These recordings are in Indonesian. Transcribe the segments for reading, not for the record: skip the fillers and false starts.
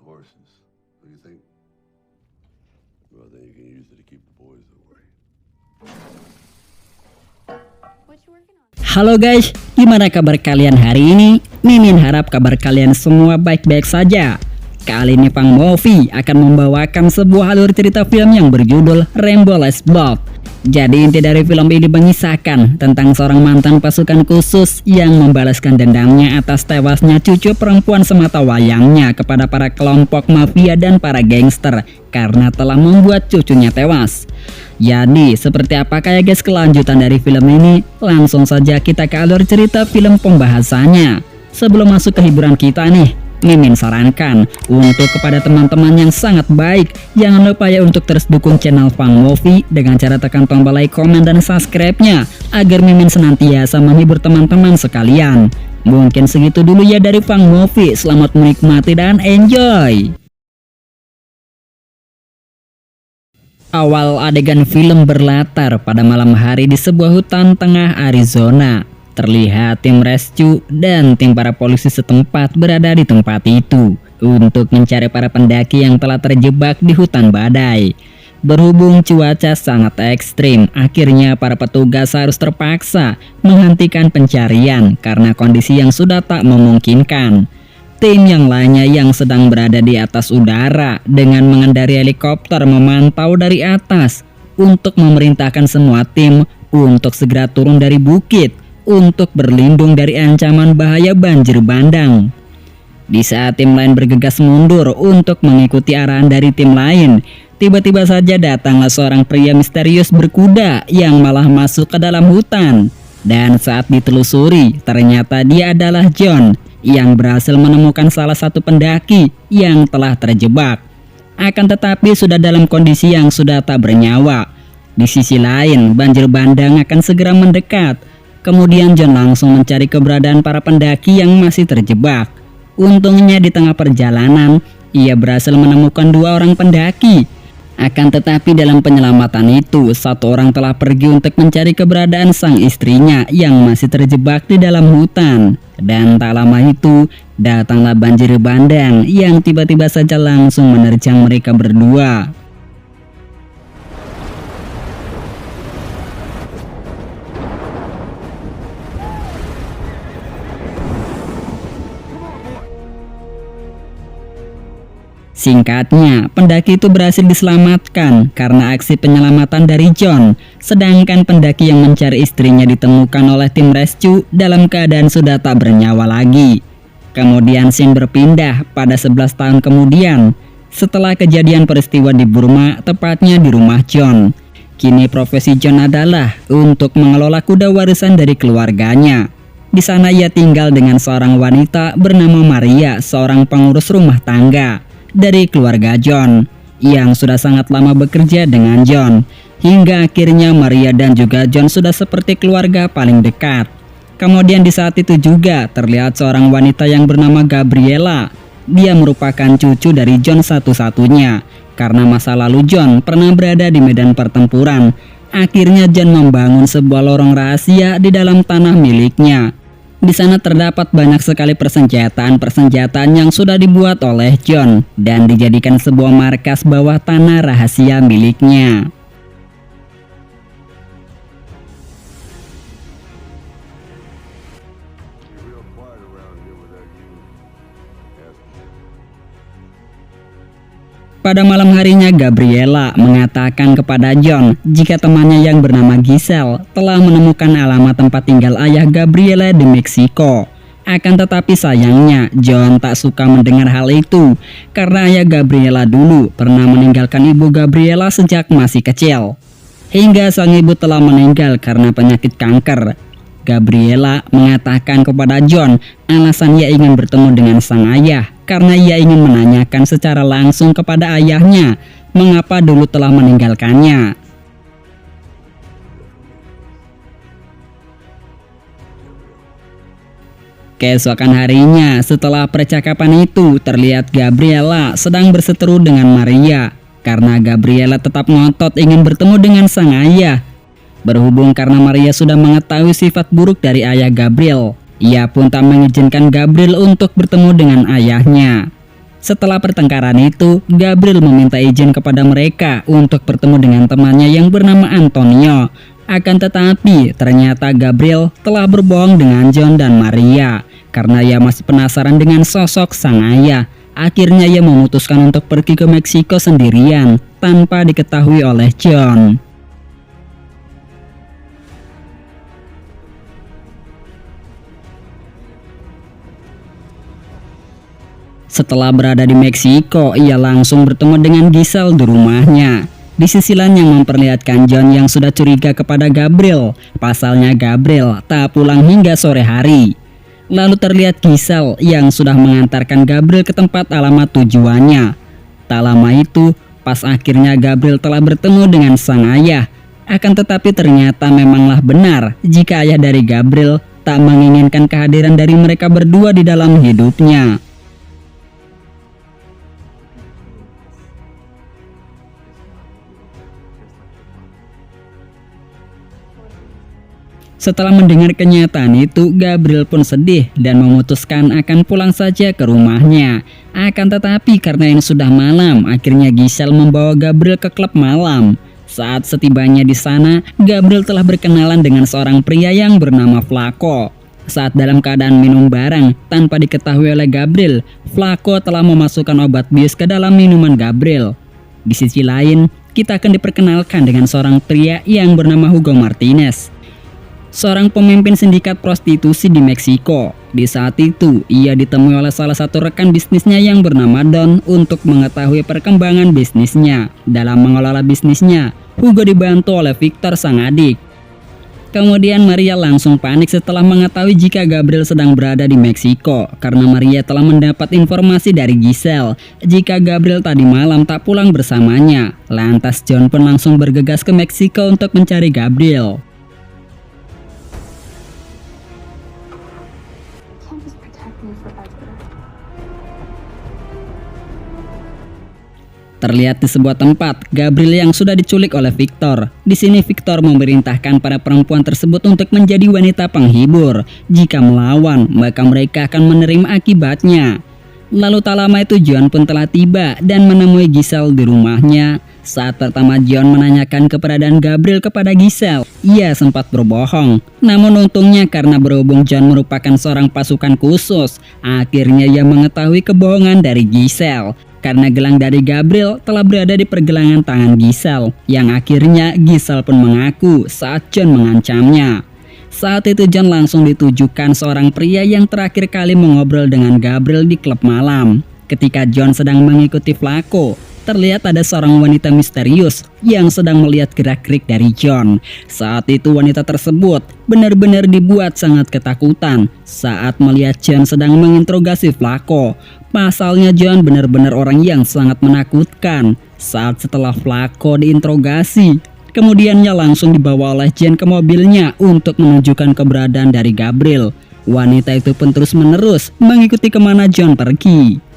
horses. What do you think? Well, then you can use it to keep the boys away. What you working on? Halo guys, gimana kabar kalian hari ini? Mimin harap kabar kalian semua baik-baik saja. Kali ini Pang Movie akan membawakan sebuah alur cerita film yang berjudul Rainbow Last Blood. Jadi inti dari film ini mengisahkan tentang seorang mantan pasukan khusus yang membalaskan dendamnya atas tewasnya cucu perempuan semata wayangnya kepada para kelompok mafia dan para gangster karena telah membuat cucunya tewas. Jadi seperti apakah ya guys kelanjutan dari film ini? Langsung saja kita ke alur cerita film pembahasannya. Sebelum masuk ke hiburan kita nih, Mimin sarankan untuk kepada teman-teman yang sangat baik, jangan lupa ya untuk terus dukung channel Pang Movie dengan cara tekan tombol like, komen, dan subscribe-nya agar Mimin senantiasa menghibur teman-teman sekalian. Mungkin segitu dulu ya dari Pang Movie. Selamat menikmati dan enjoy. Awal adegan film berlatar pada malam hari di sebuah hutan tengah Arizona. Terlihat tim rescue dan tim para polisi setempat berada di tempat itu untuk mencari para pendaki yang telah terjebak di hutan badai. Berhubung cuaca sangat ekstrim, akhirnya para petugas harus terpaksa menghentikan pencarian karena kondisi yang sudah tak memungkinkan. Tim yang lainnya yang sedang berada di atas udara dengan mengendari helikopter memantau dari atas untuk memerintahkan semua tim untuk segera turun dari bukit untuk berlindung dari ancaman bahaya banjir bandang. Di saat tim lain bergegas mundur untuk mengikuti arahan dari tim lain, tiba-tiba saja datanglah seorang pria misterius berkuda yang malah masuk ke dalam hutan. Dan saat ditelusuri, ternyata dia adalah John yang berhasil menemukan salah satu pendaki yang telah terjebak. Akan tetapi sudah dalam kondisi yang sudah tak bernyawa. Di sisi lain, banjir bandang akan segera mendekat. Kemudian John langsung mencari keberadaan para pendaki yang masih terjebak. Untungnya di tengah perjalanan, ia berhasil menemukan dua orang pendaki. Akan tetapi dalam penyelamatan itu, satu orang telah pergi untuk mencari keberadaan sang istrinya yang masih terjebak di dalam hutan. Dan tak lama itu, datanglah banjir bandang yang tiba-tiba saja langsung menerjang mereka berdua. Singkatnya, pendaki itu berhasil diselamatkan karena aksi penyelamatan dari John, sedangkan pendaki yang mencari istrinya ditemukan oleh tim rescue dalam keadaan sudah tak bernyawa lagi. Kemudian scene berpindah pada 11 tahun kemudian, setelah kejadian peristiwa di Burma, tepatnya di rumah John. Kini profesi John adalah untuk mengelola kuda warisan dari keluarganya. Di sana ia tinggal dengan seorang wanita bernama Maria, seorang pengurus rumah tangga dari keluarga John yang sudah sangat lama bekerja dengan John, hingga akhirnya Maria dan juga John sudah seperti keluarga paling dekat. Kemudian di saat itu juga terlihat seorang wanita yang bernama Gabriela. Dia merupakan cucu dari John satu-satunya karena masa lalu John pernah berada di medan pertempuran. Akhirnya John membangun sebuah lorong rahasia di dalam tanah miliknya. Di sana terdapat banyak sekali persenjataan yang sudah dibuat oleh John dan dijadikan sebuah markas bawah tanah rahasia miliknya. Pada malam harinya, Gabriela mengatakan kepada John jika temannya yang bernama Giselle telah menemukan alamat tempat tinggal ayah Gabriela di Meksiko. Akan tetapi sayangnya John tak suka mendengar hal itu karena ayah Gabriela dulu pernah meninggalkan ibu Gabriela sejak masih kecil. Hingga sang ibu telah meninggal karena penyakit kanker. Gabriela mengatakan kepada John alasan ia ingin bertemu dengan sang ayah karena ia ingin menanyakan secara langsung kepada ayahnya mengapa dulu telah meninggalkannya. Keesokan harinya setelah percakapan itu, terlihat Gabriela sedang berseteru dengan Maria karena Gabriela tetap ngotot ingin bertemu dengan sang ayah. Berhubung karena Maria sudah mengetahui sifat buruk dari ayah Gabriel, ia pun tak mengizinkan Gabriel untuk bertemu dengan ayahnya. Setelah pertengkaran itu, Gabriel meminta izin kepada mereka untuk bertemu dengan temannya yang bernama Antonio. Akan tetapi, ternyata Gabriel telah berbohong dengan John dan Maria karena ia masih penasaran dengan sosok sang ayah. Akhirnya ia memutuskan untuk pergi ke Meksiko sendirian tanpa diketahui oleh John. Setelah berada di Meksiko, ia langsung bertemu dengan Giselle di rumahnya. Di sisi lain yang memperlihatkan John yang sudah curiga kepada Gabriel. Pasalnya Gabriel tak pulang hingga sore hari. Lalu terlihat Giselle yang sudah mengantarkan Gabriel ke tempat alamat tujuannya. Tak lama itu, pas akhirnya Gabriel telah bertemu dengan sang ayah. Akan tetapi ternyata memanglah benar jika ayah dari Gabriel tak menginginkan kehadiran dari mereka berdua di dalam hidupnya. Setelah mendengar kenyataan itu, Gabriel pun sedih dan memutuskan akan pulang saja ke rumahnya. Akan tetapi karena ini sudah malam, akhirnya Giselle membawa Gabriel ke klub malam. Saat setibanya di sana, Gabriel telah berkenalan dengan seorang pria yang bernama Flaco. Saat dalam keadaan minum barang, tanpa diketahui oleh Gabriel, Flaco telah memasukkan obat bius ke dalam minuman Gabriel. Di sisi lain, kita akan diperkenalkan dengan seorang pria yang bernama Hugo Martinez, seorang pemimpin sindikat prostitusi di Meksiko. Di saat itu, ia ditemui oleh salah satu rekan bisnisnya yang bernama Don untuk mengetahui perkembangan bisnisnya. Dalam mengelola bisnisnya, Hugo dibantu oleh Victor sang adik. Kemudian Maria langsung panik setelah mengetahui jika Gabriel sedang berada di Meksiko karena Maria telah mendapat informasi dari Giselle jika Gabriel tadi malam tak pulang bersamanya. Lantas John pun langsung bergegas ke Meksiko untuk mencari Gabriel. Can't just protect me forever. Terlihat di sebuah tempat, Gabriel yang sudah diculik oleh Victor. Di sini Victor memerintahkan para perempuan tersebut untuk menjadi wanita penghibur. Jika melawan, maka mereka akan menerima akibatnya. Lalu tak lama itu John pun telah tiba dan menemui Giselle di rumahnya. Saat pertama John menanyakan keberadaan Gabriel kepada Giselle, ia sempat berbohong. Namun untungnya karena berhubung John merupakan seorang pasukan khusus, akhirnya ia mengetahui kebohongan dari Giselle. Karena gelang dari Gabriel telah berada di pergelangan tangan Giselle, yang akhirnya Giselle pun mengaku saat John mengancamnya. Saat itu John langsung ditujukan seorang pria yang terakhir kali mengobrol dengan Gabriel di klub malam. Ketika John sedang mengikuti Flaco, terlihat ada seorang wanita misterius yang sedang melihat gerak-gerik dari John. Saat itu wanita tersebut benar-benar dibuat sangat ketakutan saat melihat John sedang menginterogasi Flaco. Pasalnya John benar-benar orang yang sangat menakutkan. Saat setelah Flaco diinterogasi, kemudiannya langsung dibawa oleh John ke mobilnya untuk menunjukkan keberadaan dari Gabriel. Wanita itu pun terus-menerus mengikuti kemana John pergi.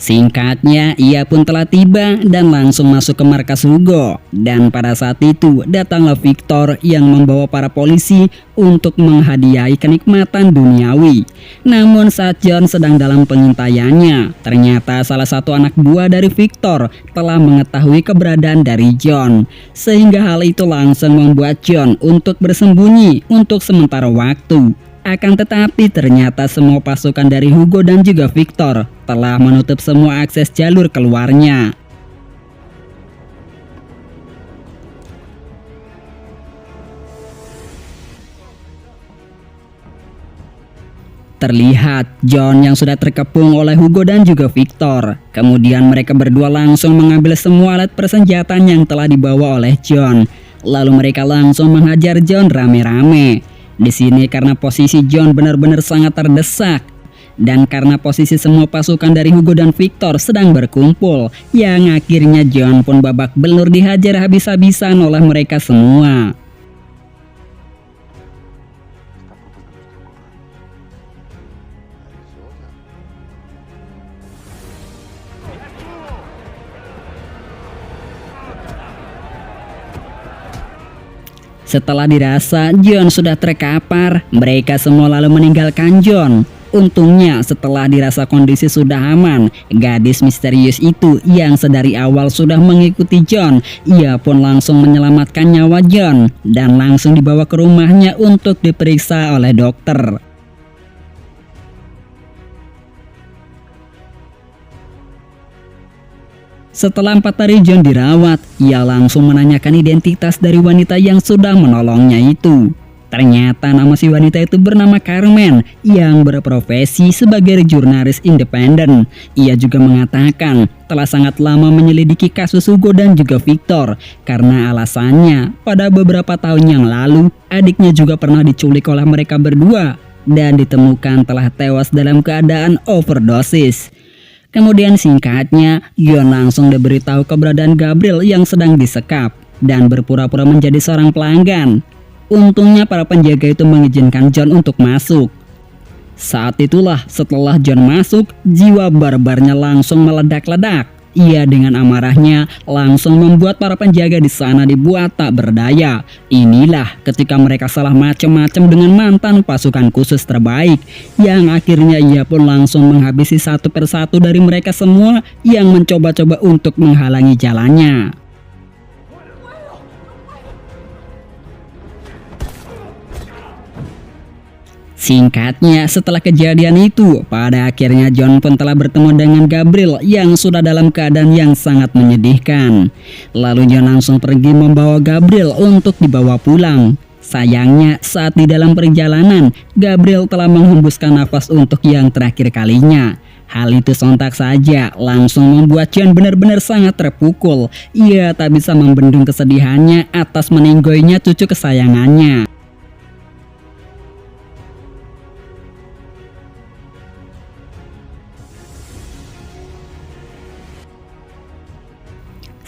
Singkatnya, ia pun telah tiba dan langsung masuk ke markas Hugo. Dan pada saat itu, datanglah Victor yang membawa para polisi untuk menghadiahi kenikmatan duniawi. Namun saat John sedang dalam pengintaiannya, ternyata salah satu anak buah dari Victor telah mengetahui keberadaan dari John. Sehingga hal itu langsung membuat John untuk bersembunyi untuk sementara waktu. Akan tetapi ternyata semua pasukan dari Hugo dan juga Victor telah menutup semua akses jalur keluarnya. Terlihat John yang sudah terkepung oleh Hugo dan juga Victor. Kemudian mereka berdua langsung mengambil semua alat persenjataan yang telah dibawa oleh John. Lalu mereka langsung menghajar John rame-rame. Di sini karena posisi John benar-benar sangat terdesak dan karena posisi semua pasukan dari Hugo dan Victor sedang berkumpul, yang akhirnya John pun babak belur dihajar habis-habisan oleh mereka semua. Setelah dirasa John sudah terkapar, mereka semua lalu meninggalkan John. Untungnya setelah dirasa kondisi sudah aman, gadis misterius itu yang sedari awal sudah mengikuti John, ia pun langsung menyelamatkan nyawa John dan langsung dibawa ke rumahnya untuk diperiksa oleh dokter. Setelah 4 hari John dirawat, ia langsung menanyakan identitas dari wanita yang sudah menolongnya itu. Ternyata nama si wanita itu bernama Carmen yang berprofesi sebagai jurnalis independen. Ia juga mengatakan telah sangat lama menyelidiki kasus Hugo dan juga Victor karena alasannya pada beberapa tahun yang lalu adiknya juga pernah diculik oleh mereka berdua dan ditemukan telah tewas dalam keadaan overdosis. Kemudian singkatnya, John langsung diberitahu keberadaan Gabriel yang sedang disekap dan berpura-pura menjadi seorang pelanggan. Untungnya para penjaga itu mengizinkan John untuk masuk. Saat itulah setelah John masuk, jiwa barbarnya langsung meledak-ledak. Ia dengan amarahnya langsung membuat para penjaga di sana dibuat tak berdaya. Inilah ketika mereka salah macam-macam dengan mantan pasukan khusus terbaik, yang akhirnya ia pun langsung menghabisi satu persatu dari mereka semua yang mencoba-coba untuk menghalangi jalannya. Singkatnya, setelah kejadian itu, pada akhirnya John pun telah bertemu dengan Gabriel yang sudah dalam keadaan yang sangat menyedihkan. Lalu John langsung pergi membawa Gabriel untuk dibawa pulang. Sayangnya, saat di dalam perjalanan, Gabriel telah menghembuskan nafas untuk yang terakhir kalinya. Hal itu sontak saja langsung membuat John benar-benar sangat terpukul. Ia tak bisa membendung kesedihannya atas meninggoynya cucu kesayangannya.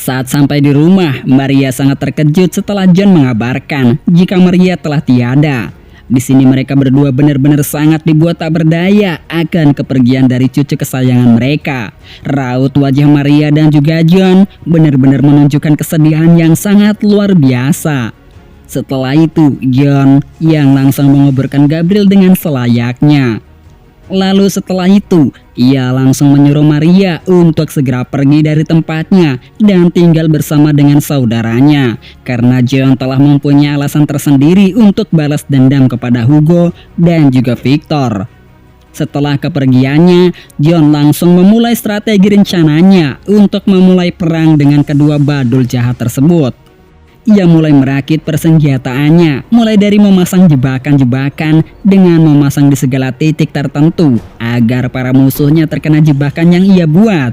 Saat sampai di rumah, Maria sangat terkejut setelah John mengabarkan jika Maria telah tiada. Di sini mereka berdua benar-benar sangat dibuat tak berdaya akan kepergian dari cucu kesayangan mereka. Raut wajah Maria dan juga John benar-benar menunjukkan kesedihan yang sangat luar biasa. Setelah itu, John yang langsung menguburkan Gabriel dengan selayaknya. Lalu setelah itu, ia langsung menyuruh Maria untuk segera pergi dari tempatnya dan tinggal bersama dengan saudaranya. Karena John telah mempunyai alasan tersendiri untuk balas dendam kepada Hugo dan juga Victor. Setelah kepergiannya, John langsung memulai strategi rencananya untuk memulai perang dengan kedua badul jahat tersebut. Ia mulai merakit persenjataannya, mulai dari memasang jebakan-jebakan dengan memasang di segala titik tertentu agar para musuhnya terkena jebakan yang ia buat.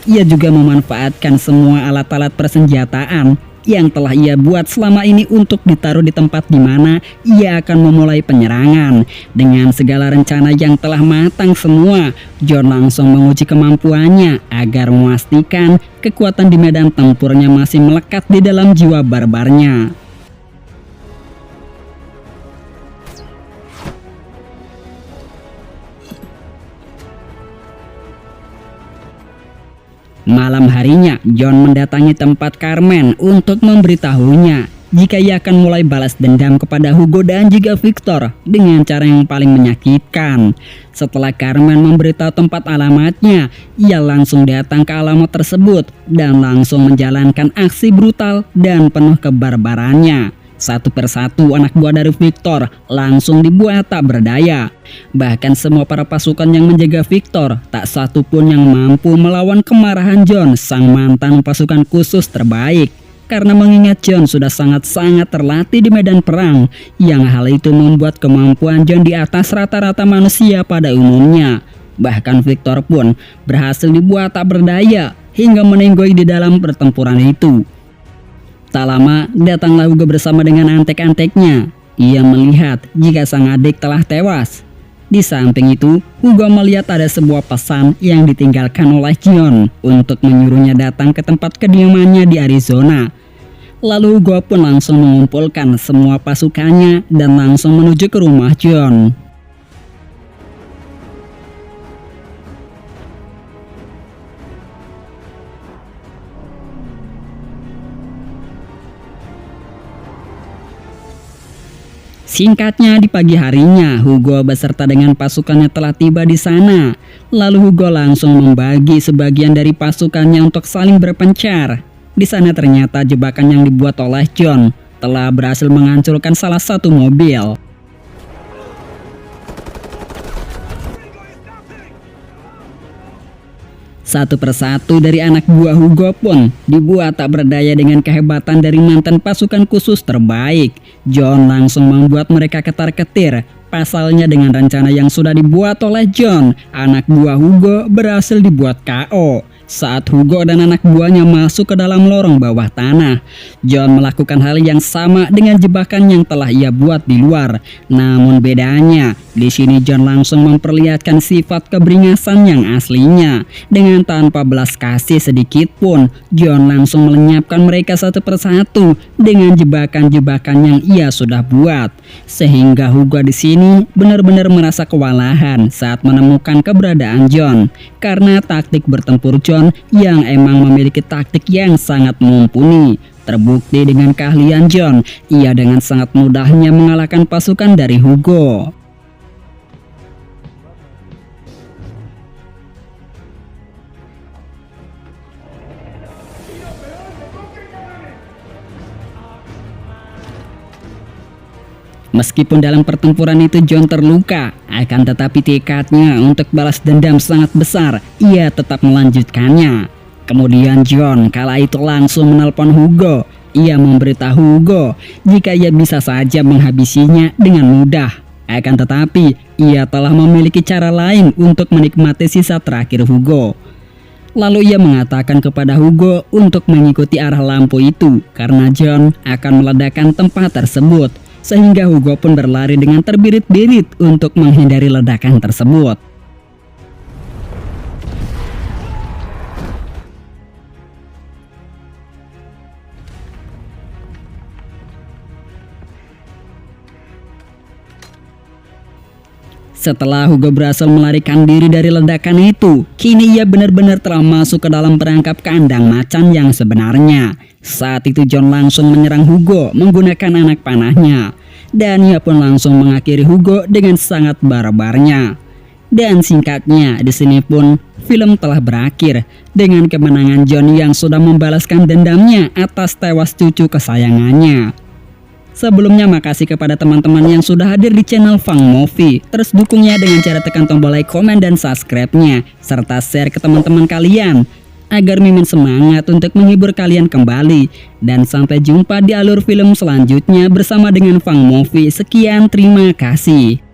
Ia juga memanfaatkan semua alat-alat persenjataan yang telah ia buat selama ini untuk ditaruh di tempat di mana ia akan memulai penyerangan. Dengan segala rencana yang telah matang semua, John langsung menguji kemampuannya agar memastikan kekuatan di medan tempurnya masih melekat di dalam jiwa barbarnya. Malam harinya, John mendatangi tempat Carmen untuk memberitahunya jika ia akan mulai balas dendam kepada Hugo dan juga Victor dengan cara yang paling menyakitkan. Setelah Carmen memberitahu tempat alamatnya, ia langsung datang ke alamat tersebut dan langsung menjalankan aksi brutal dan penuh kebarbarannya. Satu persatu anak buah dari Victor langsung dibuat tak berdaya. Bahkan semua para pasukan yang menjaga Victor tak satu pun yang mampu melawan kemarahan John, sang mantan pasukan khusus terbaik. Karena mengingat John sudah sangat-sangat terlatih di medan perang, yang hal itu membuat kemampuan John di atas rata-rata manusia pada umumnya. Bahkan Victor pun berhasil dibuat tak berdaya hingga menenggoy di dalam pertempuran itu. Tak lama, datanglah Hugo bersama dengan antek-anteknya. Ia melihat jika sang adik telah tewas. Di samping itu, Hugo melihat ada sebuah pesan yang ditinggalkan oleh John untuk menyuruhnya datang ke tempat kediamannya di Arizona. Lalu Hugo pun langsung mengumpulkan semua pasukannya dan langsung menuju ke rumah John. Singkatnya, di pagi harinya, Hugo beserta dengan pasukannya telah tiba di sana. Lalu Hugo langsung membagi sebagian dari pasukannya untuk saling berpencar. Di sana ternyata jebakan yang dibuat oleh John telah berhasil menghancurkan salah satu mobil. Satu persatu dari anak buah Hugo pun dibuat tak berdaya dengan kehebatan dari mantan pasukan khusus terbaik. John langsung membuat mereka ketar-ketir. Pasalnya dengan rencana yang sudah dibuat oleh John, anak buah Hugo berhasil dibuat KO. Saat Hugo dan anak buahnya masuk ke dalam lorong bawah tanah, John melakukan hal yang sama dengan jebakan yang telah ia buat di luar. Namun bedanya, di sini John langsung memperlihatkan sifat keberingasan yang aslinya. Dengan tanpa belas kasih sedikit pun, John langsung melenyapkan mereka satu persatu dengan jebakan-jebakan yang ia sudah buat. Sehingga Hugo di sini benar-benar merasa kewalahan saat menemukan keberadaan John. Karena taktik bertempur John yang emang memiliki taktik yang sangat mumpuni. Terbukti dengan keahlian John, ia dengan sangat mudahnya mengalahkan pasukan dari Hugo. Meskipun dalam pertempuran itu John terluka, akan tetapi tekadnya untuk balas dendam sangat besar. Ia tetap melanjutkannya. Kemudian John kala itu langsung menelpon Hugo. Ia memberitahu Hugo jika ia bisa saja menghabisinya dengan mudah. Akan tetapi ia telah memiliki cara lain untuk menikmati sisa terakhir Hugo. Lalu ia mengatakan kepada Hugo untuk mengikuti arah lampu itu karena John akan meledakkan tempat tersebut. Sehingga Hugo pun berlari dengan terbirit-birit untuk menghindari ledakan tersebut. Setelah Hugo berhasil melarikan diri dari ledakan itu, kini ia benar-benar telah masuk ke dalam perangkap kandang macan yang sebenarnya. Saat itu John langsung menyerang Hugo menggunakan anak panahnya. Dan ia pun langsung mengakhiri Hugo dengan sangat barbarnya. Dan singkatnya, di sini pun film telah berakhir dengan kemenangan John yang sudah membalaskan dendamnya atas tewas cucu kesayangannya. Sebelumnya makasih kepada teman-teman yang sudah hadir di channel Fang Movie. Terus dukungnya dengan cara tekan tombol like, komen, dan subscribe-nya. Serta share ke teman-teman kalian agar Mimin semangat untuk menghibur kalian kembali. Dan sampai jumpa di alur film selanjutnya bersama dengan Fang Movie. Sekian, terima kasih.